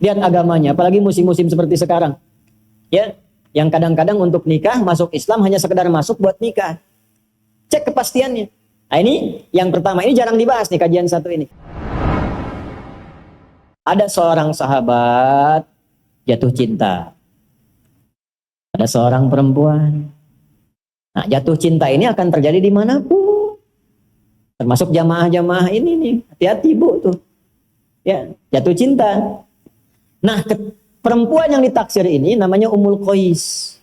Lihat agamanya, apalagi musim-musim seperti sekarang. Ya, yang kadang-kadang untuk nikah masuk Islam hanya sekedar masuk buat nikah. Cek kepastiannya. Nah, ini yang pertama, ini jarang dibahas nih kajian satu ini. Ada seorang sahabat jatuh cinta. Ada seorang perempuan. Nah, jatuh cinta ini akan terjadi dimanapun. Termasuk jamaah-jamaah ini nih. Hati-hati bu tuh. Ya, jatuh cinta. Nah, perempuan yang ditaksir ini namanya Ummul Qais.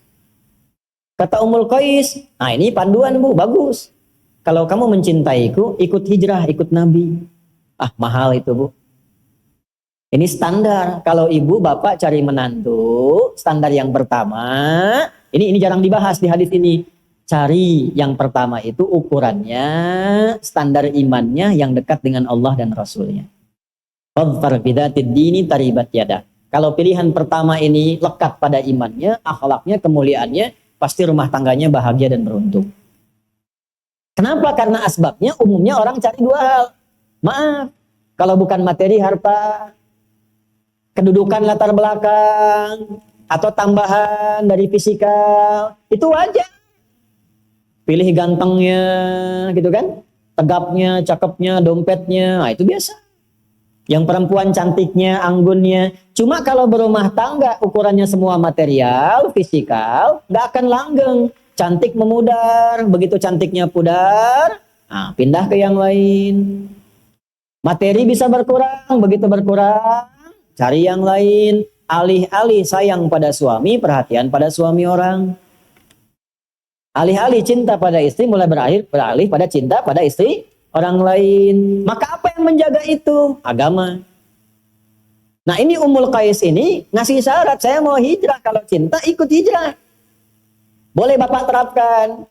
Kata Ummul Qais, nah ini panduan bu, bagus. Kalau kamu mencintaiku, ikut hijrah, ikut Nabi. Ah, mahal itu bu. Ini standar. Kalau ibu bapak cari menantu, standar yang pertama, ini jarang dibahas di hadis ini. Cari yang pertama itu ukurannya, standar imannya yang dekat dengan Allah dan Rasulnya. Fadfar bidzatid dini taribat yadah. Kalau pilihan pertama ini lekat pada imannya, akhlaknya, kemuliaannya, pasti rumah tangganya bahagia dan beruntung. Kenapa? Karena asbabnya umumnya orang cari dua hal. Maaf, kalau bukan materi, harta, kedudukan latar belakang, atau tambahan dari fisikal, itu wajar. Pilih gantengnya, gitu kan? Tegapnya, cakepnya, dompetnya, nah itu biasa. Yang perempuan cantiknya, anggunnya. Cuma kalau berumah tangga, ukurannya semua material, fisikal, gak akan langgeng. Cantik memudar, begitu cantiknya pudar, nah, pindah ke yang lain. Materi bisa berkurang, begitu berkurang, cari yang lain. Alih-alih sayang pada suami, perhatian pada suami orang. Alih-alih cinta pada istri mulai beralih pada cinta pada istri orang lain. Maka apa yang menjaga itu? Agama. Nah ini Ummul Qais ini ngasih syarat, saya mau hijrah. Kalau cinta ikut hijrah. Boleh bapak terapkan.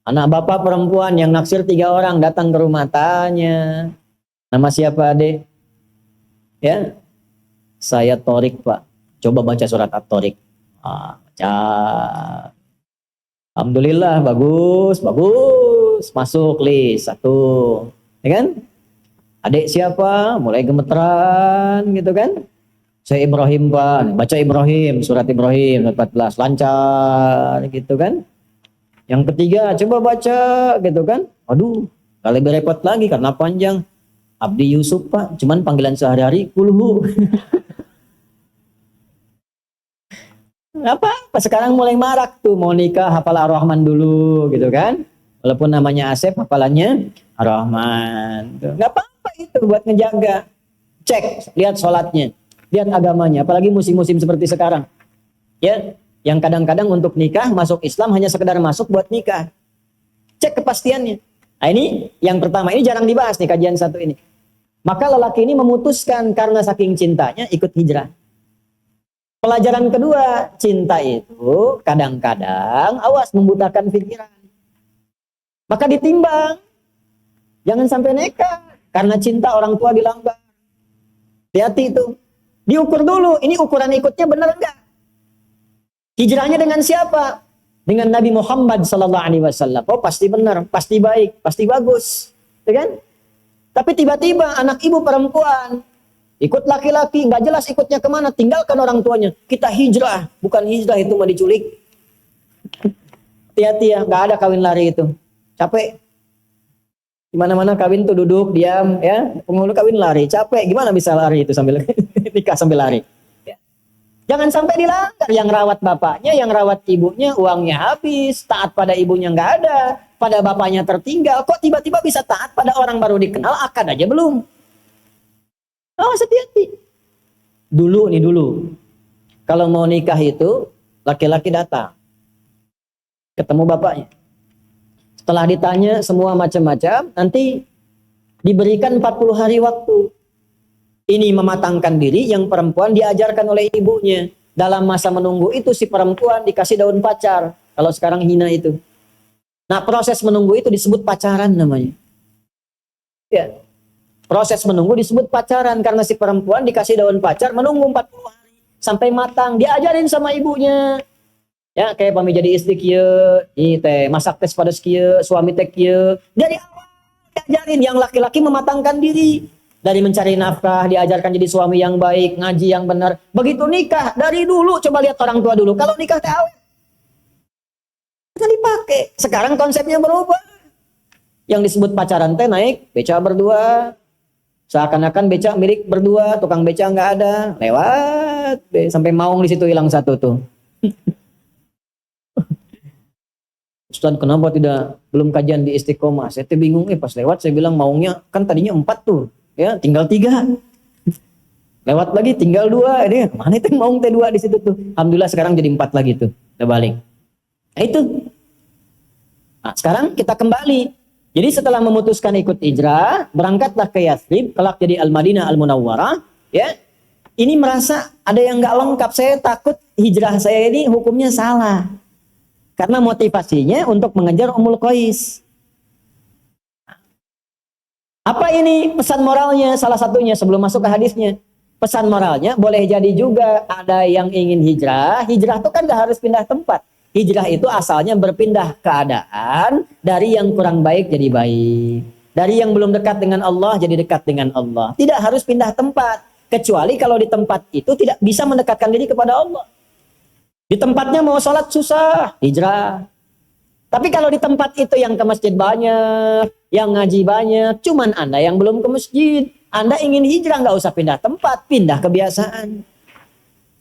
Anak bapak perempuan yang naksir 3 orang datang ke rumah, tanya, nama siapa adik? Ya, saya Torik pak. Coba baca surat At-Torik. Baca. Alhamdulillah, bagus, masuk list 1, ya kan? Adik siapa? Mulai gemeteran, gitu kan? Saya Ibrahim pak, baca Ibrahim, surat Ibrahim, 14, lancar, gitu kan? Yang ketiga, coba baca, gitu kan? Aduh, gak lebih repot lagi karena panjang. Abdi Yusuf pak, cuman panggilan sehari-hari, kulhu. Apa sekarang mulai marak tuh, mau nikah hafal Ar-Rahman dulu gitu kan, walaupun namanya Asep hafalannya Ar-Rahman, nggak apa-apa itu buat ngejaga. Cek, lihat sholatnya, lihat agamanya, apalagi musim-musim seperti sekarang ya, yang kadang-kadang untuk nikah masuk Islam hanya sekedar masuk buat nikah. Cek kepastiannya. Nah ini yang pertama, ini jarang dibahas nih kajian satu ini. Maka lelaki ini memutuskan karena saking cintanya ikut hijrah. Pelajaran kedua, cinta itu kadang-kadang awas membutakan pikiran. Maka ditimbang. Jangan sampai nekat. Karena cinta orang tua dilanggar. Hati-hati itu. Diukur dulu. Ini ukuran ikutnya benar enggak? Hijrahnya dengan siapa? Dengan Nabi Muhammad SAW. Oh pasti benar, pasti baik, pasti bagus. Ya kan? Tapi tiba-tiba anak ibu perempuan ikut laki-laki, nggak jelas ikutnya kemana, tinggalkan orang tuanya. Kita hijrah, bukan hijrah itu mah diculik. Hati-hati ya, nggak ada kawin lari itu. Capek. Gimana-mana kawin tuh duduk, diam, ya. Penghulu kawin lari, capek. Gimana bisa lari itu sambil nikah sambil lari? Ya. Jangan sampai dilanggar. Yang rawat bapaknya, yang rawat ibunya, uangnya habis. Taat pada ibunya nggak ada, pada bapaknya tertinggal. Kok tiba-tiba bisa taat pada orang baru dikenal, akad aja belum? Oh, hati-hati. Dulu. Kalau mau nikah itu, laki-laki datang. Ketemu bapaknya. Setelah ditanya semua macam-macam, nanti diberikan 40 hari waktu. Ini mematangkan diri, yang perempuan diajarkan oleh ibunya. Dalam masa menunggu itu, si perempuan dikasih daun pacar. Kalau sekarang hina itu. Nah, proses menunggu itu disebut pacaran namanya. Ya. Proses menunggu disebut pacaran karena si perempuan dikasih daun pacar, menunggu 40 hari sampai matang, diajarin sama ibunya. Ya, kayak pami jadi istri kieu, ini teh masak tes pada kieu, suami teh kieu. Dari awal diajarin, yang laki-laki mematangkan diri. Dari mencari nafkah, diajarkan jadi suami yang baik, ngaji yang benar. Begitu nikah, dari dulu coba lihat orang tua dulu. Kalau nikah teh awet, kita dipakai. Sekarang konsepnya berubah. Yang disebut pacaran teh naik beca berdua. Seakan-akan beca milik berdua, tukang beca nggak ada, lewat sampai maung di situ hilang satu tuh. Ustaz, kenapa belum kajian di Istiqomah? Saya tuh bingung, pas lewat saya bilang maungnya kan tadinya 4 tuh, ya tinggal 3. Lewat lagi tinggal 2, ini mana itu maung teh 2 di situ tuh. Alhamdulillah sekarang jadi 4 lagi tuh, udah balik. Nah itu. Nah, sekarang kita kembali. Jadi setelah memutuskan ikut hijrah, berangkatlah ke Yathrib, kelak jadi Al-Madinah Al-Munawwarah, ya. Ini merasa ada yang nggak lengkap, saya takut hijrah saya ini hukumnya salah. Karena motivasinya untuk mengejar Ummul Qais. Apa ini pesan moralnya? Salah satunya sebelum masuk ke hadisnya. Pesan moralnya boleh jadi juga ada yang ingin hijrah. Hijrah itu kan nggak harus pindah tempat. Hijrah itu asalnya berpindah keadaan dari yang kurang baik jadi baik. Dari yang belum dekat dengan Allah jadi dekat dengan Allah. Tidak harus pindah tempat. Kecuali kalau di tempat itu tidak bisa mendekatkan diri kepada Allah. Di tempatnya mau sholat susah, hijrah. Tapi kalau di tempat itu yang ke masjid banyak, yang ngaji banyak, cuman Anda yang belum ke masjid. Anda ingin hijrah, nggak usah pindah tempat, pindah kebiasaan.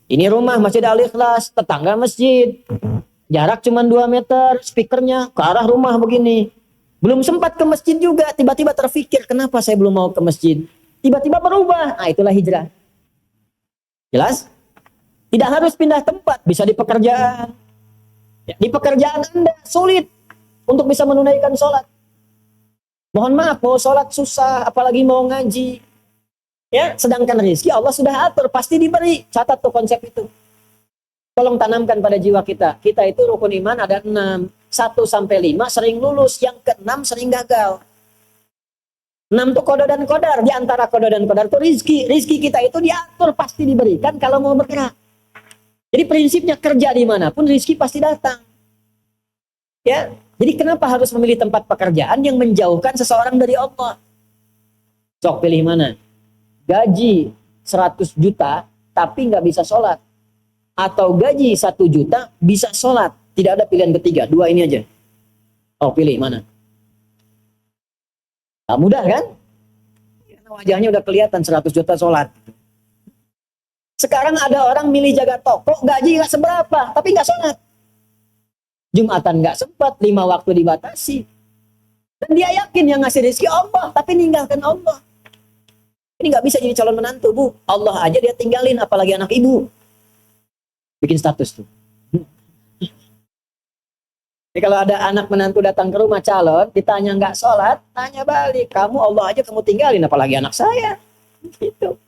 Ini rumah Masjid Al-Ikhlas, tetangga masjid. Jarak cuma 2 meter, speakernya ke arah rumah begini. Belum sempat ke masjid juga, tiba-tiba terfikir, kenapa saya belum mau ke masjid? Tiba-tiba berubah, nah itulah hijrah. Jelas? Tidak harus pindah tempat, bisa di pekerjaan. Ya, di pekerjaan Anda sulit untuk bisa menunaikan sholat. Mohon maaf, mau sholat susah, apalagi mau ngaji. Ya, sedangkan rezeki Allah sudah atur, pasti diberi. Catat tuh konsep itu. Tolong tanamkan pada jiwa kita. Kita itu rukun iman ada 6. 1-5 sering lulus. Yang ke-6 sering gagal. 6 itu kodo dan kodar. Di antara kodo dan kodar itu rizki. Rizki kita itu diatur. Pasti diberikan kalau mau bergerak. Jadi prinsipnya kerja dimanapun rizki pasti datang. Ya. Jadi kenapa harus memilih tempat pekerjaan yang menjauhkan seseorang dari Allah? Sok pilih mana? Gaji 100 juta tapi nggak bisa sholat. Atau gaji 1 juta bisa sholat. Tidak ada pilihan ketiga. 2 ini aja. Oh, pilih mana? Gak mudah kan? Karena wajahnya udah kelihatan 100 juta sholat. Sekarang ada orang milih jaga toko, gaji gak seberapa, tapi gak sholat. Jumatan gak sempat, 5 waktu dibatasi. Dan dia yakin yang ngasih rezeki Allah, tapi ninggalkan Allah. Ini gak bisa jadi calon menantu, Bu. Allah aja dia tinggalin, apalagi anak ibu. Bikin status tuh. Jadi kalau ada anak menantu datang ke rumah calon, ditanya nggak sholat, tanya balik, kamu Allah aja kamu tinggalin, apalagi anak saya. Gitu.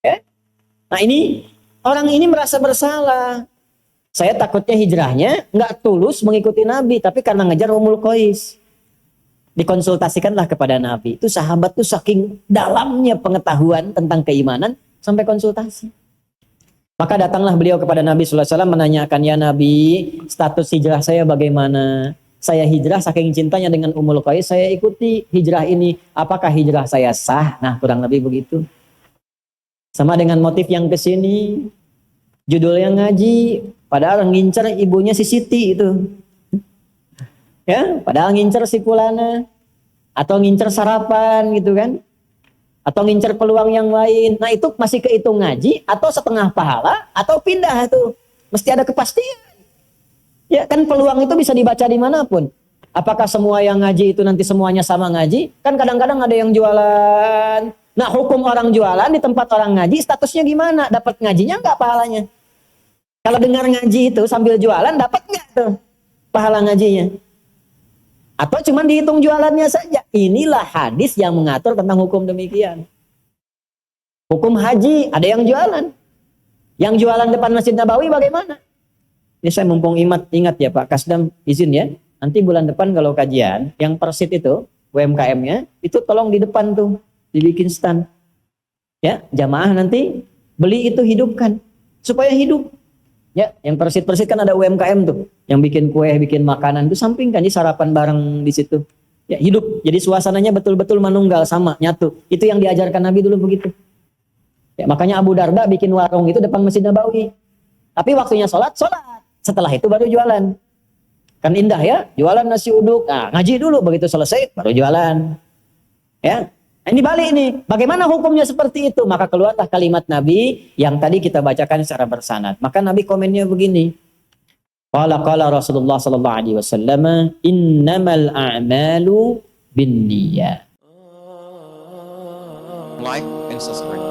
Ya? Nah ini, orang ini merasa bersalah. Saya takutnya hijrahnya nggak tulus mengikuti Nabi, tapi karena ngejar Ummul Qais. Dikonsultasikanlah kepada Nabi. Itu sahabat tuh saking dalamnya pengetahuan tentang keimanan, sampai konsultasi. Maka datanglah beliau kepada Nabi sallallahu alaihi wasallam menanyakan, ya Nabi, status hijrah saya bagaimana? Saya hijrah saking cintanya dengan Ummul Qais, saya ikuti hijrah ini. Apakah hijrah saya sah? Nah, kurang lebih begitu. Sama dengan motif yang kesini, judulnya ngaji, padahal ngincer ibunya si Siti itu. Ya, padahal ngincer si Pulana, atau ngincer sarapan gitu kan. Atau ngincer peluang yang lain. Nah itu masih kehitung ngaji, atau setengah pahala, atau pindah tuh. Mesti ada kepastian. Ya kan peluang itu bisa dibaca dimanapun. Apakah semua yang ngaji itu nanti semuanya sama ngaji? Kan kadang-kadang ada yang jualan. Nah hukum orang jualan di tempat orang ngaji, statusnya gimana? Dapat ngajinya nggak pahalanya? Kalau dengar ngaji itu sambil jualan, dapat nggak tuh pahala ngajinya? Atau cuma dihitung jualannya saja. Inilah hadis yang mengatur tentang hukum demikian. Hukum haji, ada yang jualan. Yang jualan depan Masjid Nabawi bagaimana? Ini saya mumpung ingat ya Pak Kasdam, izin ya. Nanti bulan depan kalau kajian, yang persit itu, UMKM-nya, itu tolong di depan tuh, dibikin stand. Ya, jamaah nanti beli itu hidupkan. Supaya hidup. Ya, yang persit-persit kan ada UMKM tuh, yang bikin kue, bikin makanan itu sampingkan, jadi sarapan bareng di situ. Ya, hidup. Jadi suasananya betul-betul manunggal, sama, nyatu. Itu yang diajarkan Nabi dulu begitu. Ya, makanya Abu Darda bikin warung itu depan Masjid Nabawi. Tapi waktunya sholat. Setelah itu baru jualan. Kan indah ya, jualan nasi uduk. Nah, ngaji dulu, begitu selesai baru jualan. Ya, ini balik nih. Bagaimana hukumnya seperti itu? Maka keluarlah kalimat Nabi yang tadi kita bacakan secara bersanad. Maka Nabi komennya begini. Qala Rasulullah sallallahu alaihi wasallam, innamal a'malu binniyat. Like and subscribe.